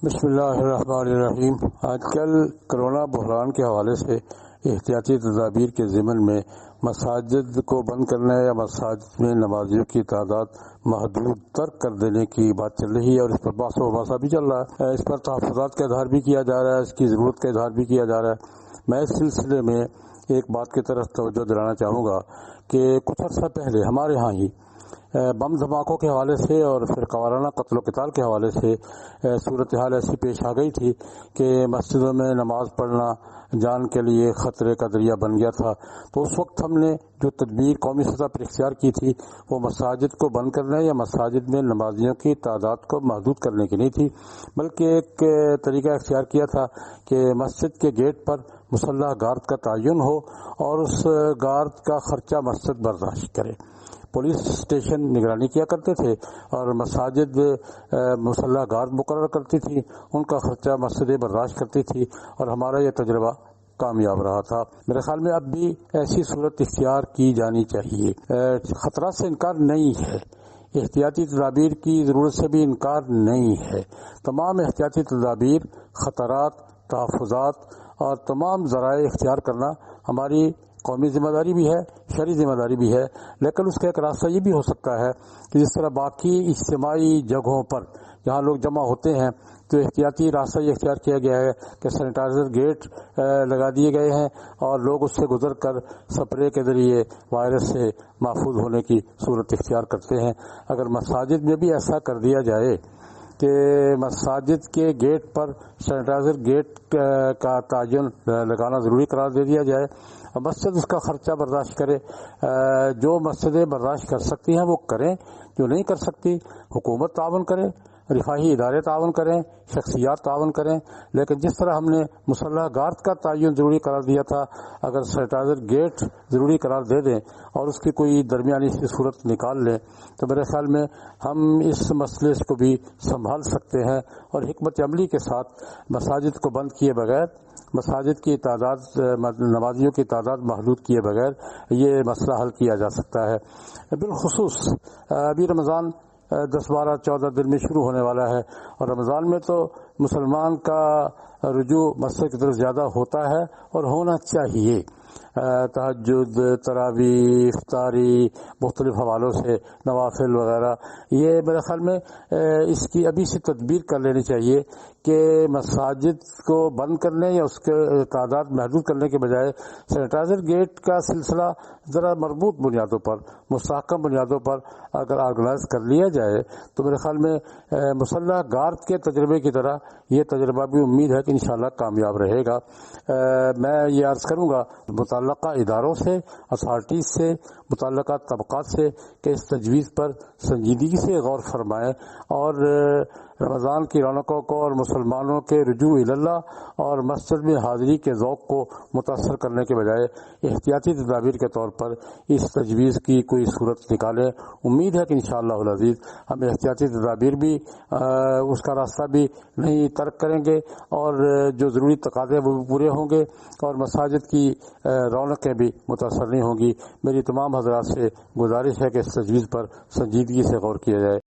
بسم اللہ الرحمن الرحیم۔ آج کل کرونا بحران کے حوالے سے احتیاطی تدابیر کے ضمن میں مساجد کو بند کرنے یا مساجد میں نمازیوں کی تعداد محدود تر کر دینے کی بات چل رہی ہے، اور اس پر بحث و مباحثہ بھی چل رہا ہے۔ اس پر تحفظات کا اظہار بھی کیا جا رہا ہے، اس کی ضرورت کا اظہار بھی کیا جا رہا ہے۔ میں اس سلسلے میں ایک بات کی طرف توجہ دلانا چاہوں گا کہ کچھ عرصہ پہلے ہمارے ہاں ہی بم دھماکوں کے حوالے سے اور فرقہ وارانہ قتل و قتال کے حوالے سے صورتحال ایسی پیش آ گئی تھی کہ مسجدوں میں نماز پڑھنا جان کے لیے خطرے کا ذریعہ بن گیا تھا۔ تو اس وقت ہم نے جو تدبیر قومی سطح پر اختیار کی تھی وہ مساجد کو بند کرنے یا مساجد میں نمازیوں کی تعداد کو محدود کرنے کی نہیں تھی، بلکہ ایک طریقہ اختیار کیا تھا کہ مسجد کے گیٹ پر مسلح گارد کا تعین ہو اور اس گارد کا خرچہ مسجد برداشت کرے۔ پولیس اسٹیشن نگرانی کیا کرتے تھے اور مساجد مسلح گارد مقرر کرتی تھی، ان کا خرچہ مسجدیں برداشت کرتی تھی، اور ہمارا یہ تجربہ کامیاب رہا تھا۔ میرے خیال میں اب بھی ایسی صورت اختیار کی جانی چاہیے۔ خطرات سے انکار نہیں ہے، احتیاطی تدابیر کی ضرورت سے بھی انکار نہیں ہے۔ تمام احتیاطی تدابیر، خطرات، تحفظات اور تمام ذرائع اختیار کرنا ہماری قومی ذمہ داری بھی ہے، شرعی ذمہ داری بھی ہے، لیکن اس کا ایک راستہ یہ بھی ہو سکتا ہے کہ جس طرح باقی اجتماعی جگہوں پر جہاں لوگ جمع ہوتے ہیں تو احتیاطی راستہ یہ اختیار کیا گیا ہے کہ سینیٹائزر گیٹ لگا دیے گئے ہیں اور لوگ اس سے گزر کر سپرے کے ذریعے وائرس سے محفوظ ہونے کی صورت اختیار کرتے ہیں۔ اگر مساجد میں بھی ایسا کر دیا جائے کہ مساجد کے گیٹ پر سینیٹائزر گیٹ کا تعین لگانا ضروری قرار دے دیا جائے، مسجد اس کا خرچہ برداشت کرے، جو مسجدیں برداشت کر سکتی ہیں وہ کریں، جو نہیں کر سکتی حکومت تعاون کرے، رفاہی ادارے تعاون کریں، شخصیات تعاون کریں، لیکن جس طرح ہم نے مسلح گارد کا تعین ضروری قرار دیا تھا، اگر سینیٹائزر گیٹ ضروری قرار دے دیں اور اس کی کوئی درمیانی سی صورت نکال لیں تو میرے خیال میں ہم اس مسئلے کو بھی سنبھال سکتے ہیں، اور حکمت عملی کے ساتھ مساجد کو بند کیے بغیر، مساجد کی تعداد، نمازیوں کی تعداد محدود کیے بغیر یہ مسئلہ حل کیا جا سکتا ہے۔ بالخصوص ابھی رمضان 10-12-14 دن میں شروع ہونے والا ہے، اور رمضان میں تو مسلمان کا رجوع مسجد کی طرف زیادہ ہوتا ہے اور ہونا چاہیے۔ تہجد، تراویح، افطاری، مختلف حوالوں سے نوافل وغیرہ، یہ میرے خیال میں اس کی ابھی سے تدبیر کر لینی چاہیے کہ مساجد کو بند کرنے یا اس کے تعداد محدود کرنے کے بجائے سینیٹائزر گیٹ کا سلسلہ ذرا مربوط بنیادوں پر، مستحکم بنیادوں پر اگر آرگنائز کر لیا جائے تو میرے خیال میں مسلح گارد کے تجربے کی طرح یہ تجربہ بھی امید ہے کہ انشاءاللہ کامیاب رہے گا۔ میں یہ عرض کروں گا متعلقہ اداروں سے، اتھارٹیز سے، متعلقہ طبقات سے کہ اس تجویز پر سنجیدگی سے غور فرمائیں اور رمضان کی رونقوں کو اور مسلمانوں کے رجوع اللہ اور مسجد میں حاضری کے ذوق کو متاثر کرنے کے بجائے احتیاطی تدابیر کے طور پر اس تجویز کی کوئی صورت نکالیں۔ امید ہے کہ انشاءاللہ العزیز ہم احتیاطی تدابیر بھی اس کا راستہ بھی نہیں ترک کریں گے، اور جو ضروری تقاضے وہ بھی پورے ہوں گے، اور مساجد کی رونقیں بھی متاثر نہیں ہوں گی۔ میری تمام حضرات سے گزارش ہے کہ اس تجویز پر سنجیدگی سے غور کیا جائے۔